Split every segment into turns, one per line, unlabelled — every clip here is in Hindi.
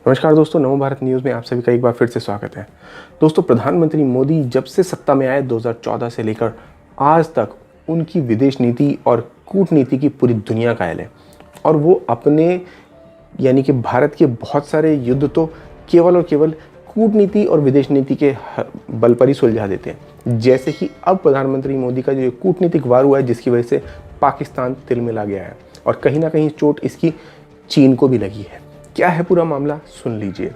नमस्कार दोस्तों, नमो भारत न्यूज़ में आप सभी का एक बार फिर से स्वागत है। दोस्तों, प्रधानमंत्री मोदी जब से सत्ता में आए 2014 से लेकर आज तक उनकी विदेश नीति और कूटनीति की पूरी दुनिया कायल है और वो अपने यानी कि भारत के बहुत सारे युद्ध तो केवल और केवल कूटनीति और विदेश नीति के बल पर ही सुलझा देते हैं। जैसे कि अब प्रधानमंत्री मोदी का जो कूटनीतिक वार हुआ है, जिसकी वजह से पाकिस्तान तिलमिला गया है और कहीं ना कहीं चोट इसकी चीन को भी लगी है। क्या है पूरा मामला, सुन लीजिए।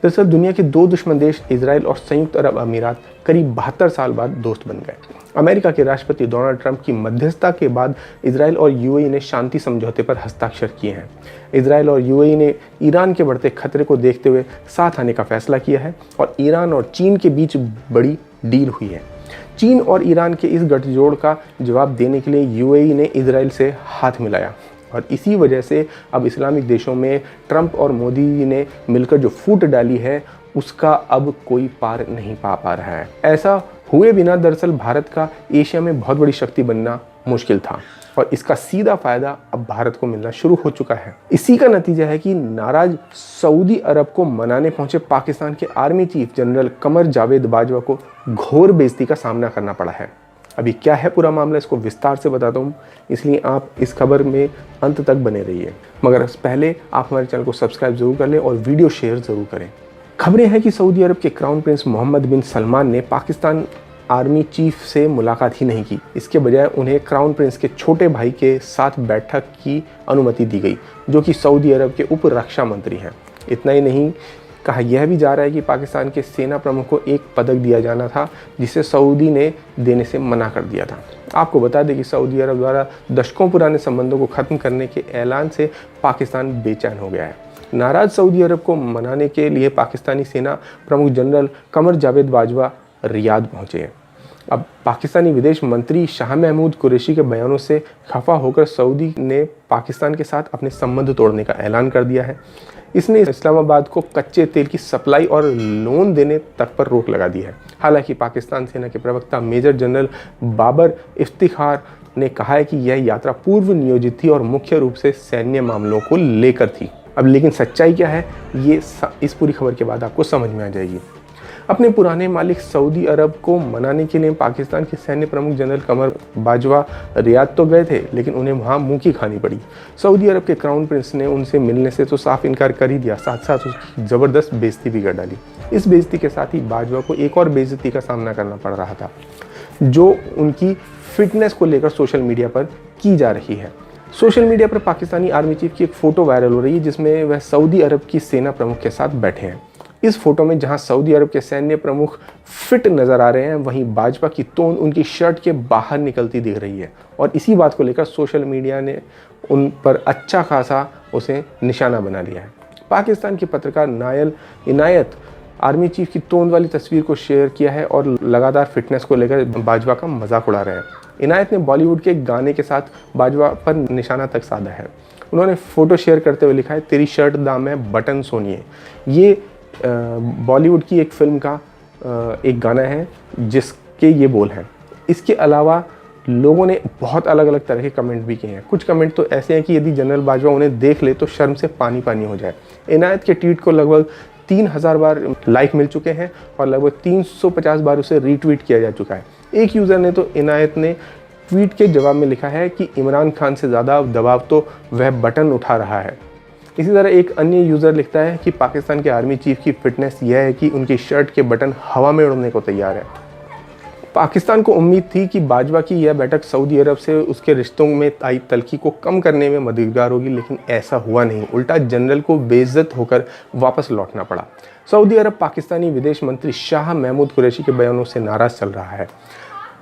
दरअसल दुनिया के दो दुश्मन देश इजराइल और संयुक्त अरब अमीरात करीब 72 साल बाद दोस्त बन गए। अमेरिका के राष्ट्रपति डोनाल्ड ट्रंप की मध्यस्थता के बाद इजराइल और यूएई ने शांति समझौते पर हस्ताक्षर किए हैं। इजराइल और यूएई ने ईरान के बढ़ते खतरे को देखते हुए साथ आने का फैसला किया है और ईरान और चीन के बीच बड़ी डील हुई है। चीन और ईरान के इस गठजोड़ का जवाब देने के लिए यूएई ने इजराइल से हाथ मिलाया और इसी वजह से अब इस्लामिक देशों में ट्रंप और मोदी ने मिलकर जो फूट डाली है उसका अब कोई पार नहीं पा रहा है। ऐसा हुए बिना दरअसल भारत का एशिया में बहुत बड़ी शक्ति बनना मुश्किल था और इसका सीधा फायदा अब भारत को मिलना शुरू हो चुका है। इसी का नतीजा है कि नाराज सऊदी अरब को मनाने पहुंचे पाकिस्तान के army chief general Qamar Javed Bajwa को घोर बेइज्जती का सामना करना पड़ा है। अभी क्या है पूरा मामला, इसको विस्तार से बताता हूँ, इसलिए आप इस खबर में अंत तक बने रहिए। मगर पहले आप हमारे चैनल को सब्सक्राइब जरूर कर लें और वीडियो शेयर जरूर करें। खबरें हैं कि सऊदी अरब के क्राउन प्रिंस मोहम्मद बिन सलमान ने पाकिस्तान आर्मी चीफ से मुलाकात ही नहीं की। इसके बजाय उन्हें क्राउन प्रिंस के छोटे भाई के साथ बैठक की अनुमति दी गई, जो कि सऊदी अरब के उप रक्षा मंत्री हैं। इतना ही नहीं, कहा यह भी जा रहा है कि पाकिस्तान के सेना प्रमुख को एक पदक दिया जाना था, जिसे सऊदी ने देने से मना कर दिया था। आपको बता दें कि सऊदी अरब द्वारा दशकों पुराने संबंधों को खत्म करने के ऐलान से पाकिस्तान बेचैन हो गया है। नाराज सऊदी अरब को मनाने के लिए पाकिस्तानी सेना प्रमुख जनरल कमर जावेद बाजवा रियाद पहुंचे हैं। अब पाकिस्तानी विदेश मंत्री शाह महमूद कुरैशी के बयानों से खफा होकर सऊदी ने पाकिस्तान के साथ अपने संबंध तोड़ने का ऐलान कर दिया है। इसने इस्लामाबाद को कच्चे तेल की सप्लाई और लोन देने तक पर रोक लगा दी है। हालांकि पाकिस्तान सेना के प्रवक्ता मेजर जनरल बाबर इफ्तिखार ने कहा है कि यह यात्रा पूर्व नियोजित थी और मुख्य रूप से सैन्य मामलों को लेकर थी। अब लेकिन सच्चाई क्या है, ये इस पूरी खबर के बाद आपको समझ में आ जाएगी। अपने पुराने मालिक सऊदी अरब को मनाने के लिए पाकिस्तान के सैन्य प्रमुख जनरल कमर बाजवा रियाद तो गए थे, लेकिन उन्हें वहां मुंह की खानी पड़ी। सऊदी अरब के क्राउन प्रिंस ने उनसे मिलने से तो साफ इनकार कर ही दिया, साथ साथ उसकी ज़बरदस्त बेइज्जती भी कर डाली। इस बेइज्जती के साथ ही बाजवा को एक और बेइज्जती का सामना करना पड़ रहा था, जो उनकी फिटनेस को लेकर सोशल मीडिया पर की जा रही है। सोशल मीडिया पर पाकिस्तानी आर्मी चीफ की एक फ़ोटो वायरल हो रही है, जिसमें वह सऊदी अरब की सेना प्रमुख के साथ बैठे हैं। इस फोटो में जहां सऊदी अरब के सैन्य प्रमुख फिट नजर आ रहे हैं, वहीं भाजपा की तोंद उनकी शर्ट के बाहर निकलती दिख रही है और इसी बात को लेकर सोशल मीडिया ने उन पर अच्छा खासा उसे निशाना बना लिया है। पाकिस्तान के पत्रकार नायल इनायत आर्मी चीफ की तोंद वाली तस्वीर को शेयर किया है और लगातार फिटनेस को लेकर भाजपा का मजाक उड़ा रहे हैं। इनायत ने बॉलीवुड के गाने के साथ भाजपा पर निशाना तक साधा है। उन्होंने फोटो शेयर करते हुए लिखा है, तेरी शर्ट दाम है बटन सोनिए। ये बॉलीवुड की एक फिल्म का एक गाना है जिसके ये बोल हैं। इसके अलावा लोगों ने बहुत अलग अलग तरह के कमेंट भी किए हैं। कुछ कमेंट तो ऐसे हैं कि यदि जनरल बाजवा उन्हें देख ले तो शर्म से पानी पानी हो जाए। इनायत के ट्वीट को लगभग 3000 बार लाइक मिल चुके हैं और लगभग 350 बार उसे रीट्वीट किया जा चुका है। एक यूज़र ने तो इनायत ने ट्वीट के जवाब में लिखा है कि इमरान खान से ज़्यादा दबाव तो वह बटन उठा रहा है। इसी तरह एक अन्य यूज़र लिखता है कि पाकिस्तान के आर्मी चीफ की फिटनेस यह है कि उनकी शर्ट के बटन हवा में उड़ने को तैयार है। पाकिस्तान को उम्मीद थी कि बाजवा की यह बैठक सऊदी अरब से उसके रिश्तों में आई तल्खी को कम करने में मददगार होगी, लेकिन ऐसा हुआ नहीं। उल्टा जनरल को बेइज्जत होकर वापस लौटना पड़ा। सऊदी अरब पाकिस्तानी विदेश मंत्री शाह महमूद कुरैशी के बयानों से नाराज़ चल रहा है।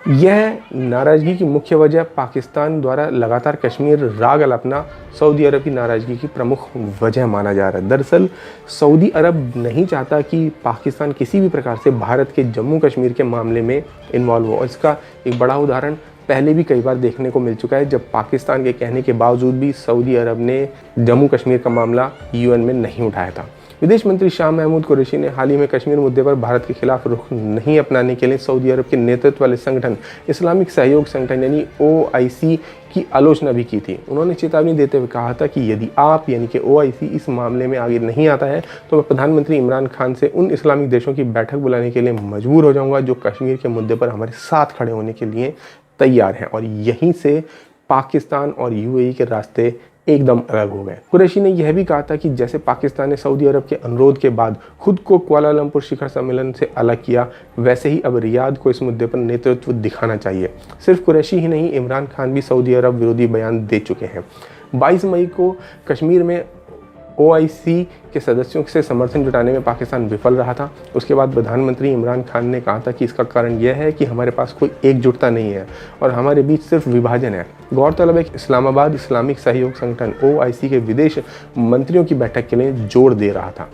यह नाराज़गी की मुख्य वजह पाकिस्तान द्वारा लगातार कश्मीर राग अलापना सऊदी अरब की नाराज़गी की प्रमुख वजह माना जा रहा है। दरअसल सऊदी अरब नहीं चाहता कि पाकिस्तान किसी भी प्रकार से भारत के जम्मू कश्मीर के मामले में इन्वॉल्व हो। इसका एक बड़ा उदाहरण पहले भी कई बार देखने को मिल चुका है, जब पाकिस्तान के कहने के बावजूद भी सऊदी अरब ने जम्मू कश्मीर का मामला यूएन में नहीं उठाया था। विदेश मंत्री शाह महमूद कुरैशी ने हाल ही में कश्मीर मुद्दे पर भारत के खिलाफ रुख नहीं अपनाने के लिए सऊदी अरब के नेतृत्व वाले संगठन इस्लामिक सहयोग संगठन यानी OIC की आलोचना भी की थी। उन्होंने चेतावनी देते हुए कहा था कि यदि आप यानी कि OIC इस मामले में आगे नहीं आता है तो मैं प्रधानमंत्री इमरान खान से उन इस्लामिक देशों की बैठक बुलाने के लिए मजबूर हो जाऊंगा जो कश्मीर के मुद्दे पर हमारे साथ खड़े होने के लिए तैयार हैं। और यहीं से पाकिस्तान और UAE के रास्ते एकदम अलग हो गए। कुरैशी ने यह भी कहा था कि जैसे पाकिस्तान ने सऊदी अरब के अनुरोध के बाद खुद को कुआलालंपुर शिखर सम्मेलन से अलग किया, वैसे ही अब रियाद को इस मुद्दे पर नेतृत्व दिखाना चाहिए। सिर्फ कुरैशी ही नहीं, इमरान खान भी सऊदी अरब विरोधी बयान दे चुके हैं। 22 मई को कश्मीर में OIC के सदस्यों से समर्थन जुटाने में पाकिस्तान विफल रहा था। उसके बाद प्रधानमंत्री इमरान खान ने कहा था कि इसका कारण यह है कि हमारे पास कोई एकजुटता नहीं है और हमारे बीच सिर्फ विभाजन है। गौरतलब है कि इस्लामाबाद इस्लामिक सहयोग संगठन OIC के विदेश मंत्रियों की बैठक के लिए जोर दे रहा था।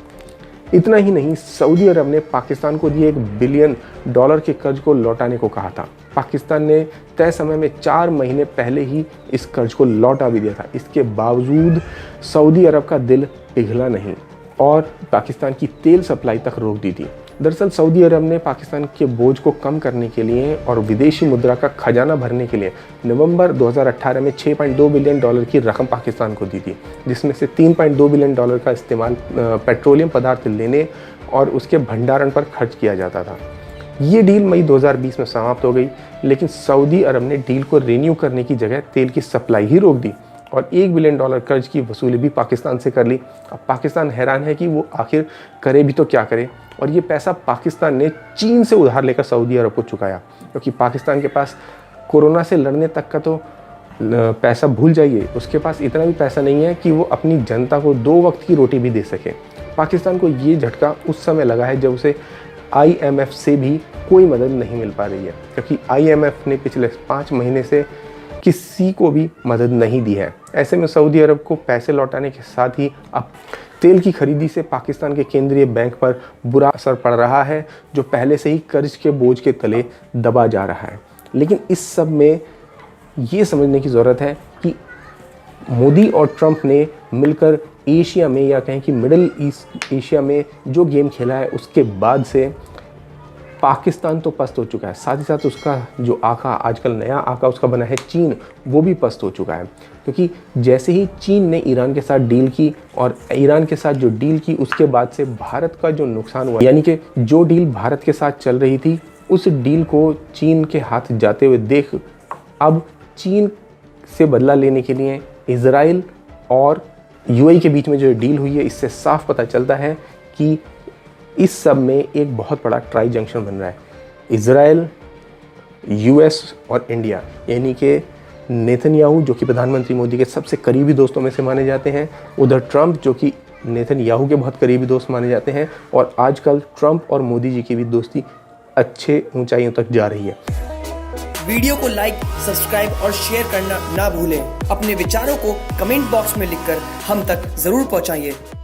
इतना ही नहीं, सऊदी अरब ने पाकिस्तान को दिए $1 बिलियन के कर्ज को लौटाने को कहा था। पाकिस्तान ने तय समय में 4 महीने पहले ही इस कर्ज को लौटा भी दिया था। इसके बावजूद सऊदी अरब का दिल पिघला नहीं और पाकिस्तान की तेल सप्लाई तक रोक दी थी। दरअसल सऊदी अरब ने पाकिस्तान के बोझ को कम करने के लिए और विदेशी मुद्रा का खजाना भरने के लिए नवंबर 2018 में $6.2 बिलियन की रकम पाकिस्तान को दी थी, जिसमें से $3.2 बिलियन का इस्तेमाल पेट्रोलियम पदार्थ लेने और उसके भंडारण पर खर्च किया जाता था। ये डील मई 2020 में समाप्त हो गई, लेकिन सऊदी अरब ने डील को रिन्यू करने की जगह तेल की सप्लाई ही रोक दी और $1 बिलियन कर्ज की वसूली भी पाकिस्तान से कर ली। अब पाकिस्तान हैरान है कि वो आखिर करे भी तो क्या करे, और ये पैसा पाकिस्तान ने चीन से उधार लेकर सऊदी अरब को चुकाया, क्योंकि पाकिस्तान के पास कोरोना से लड़ने तक का तो पैसा भूल जाइए, उसके पास इतना भी पैसा नहीं है कि वो अपनी जनता को 2 वक्त की रोटी भी दे सके। पाकिस्तान को ये झटका उस समय लगा है जब उसे IMF से भी कोई मदद नहीं मिल पा रही है, क्योंकि IMF ने पिछले 5 महीने से किसी को भी मदद नहीं दी है। ऐसे में सऊदी अरब को पैसे लौटाने के साथ ही अब तेल की खरीदी से पाकिस्तान के केंद्रीय बैंक पर बुरा असर पड़ रहा है, जो पहले से ही कर्ज के बोझ के तले दबा जा रहा है। लेकिन इस सब में ये समझने की ज़रूरत है कि मोदी और ट्रंप ने मिलकर एशिया में, या कहें कि मिडिल ईस्ट एशिया में जो गेम खेला है, उसके बाद से पाकिस्तान तो पस्त हो चुका है, साथ ही साथ उसका जो आका, आजकल नया आका उसका बना है चीन, वो भी पस्त हो चुका है। क्योंकि जैसे ही चीन ने ईरान के साथ डील की और ईरान के साथ जो डील की, उसके बाद से भारत का जो नुकसान हुआ, यानी कि जो डील भारत के साथ चल रही थी उस डील को चीन के हाथ जाते हुए देख अब चीन से बदला लेने के लिए इजराइल और UAE के बीच में जो डील हुई है, इससे साफ पता चलता है कि इस सब में एक बहुत बड़ा ट्राई जंक्शन बन रहा है। इजराइल, US और इंडिया, यानी कि नेतन्याहू जो कि प्रधानमंत्री मोदी के सबसे करीबी दोस्तों में से माने जाते हैं, उधर ट्रंप जो कि नेतन्याहू के बहुत करीबी दोस्त माने जाते हैं, और आजकल ट्रंप और मोदी जी की भी दोस्ती अच्छे ऊंचाइयों तक जा रही है।
वीडियो को लाइक, सब्सक्राइब और शेयर करना ना भूलें। अपने विचारों को कमेंट बॉक्स में लिखकर हम तक जरूर पहुंचाइए।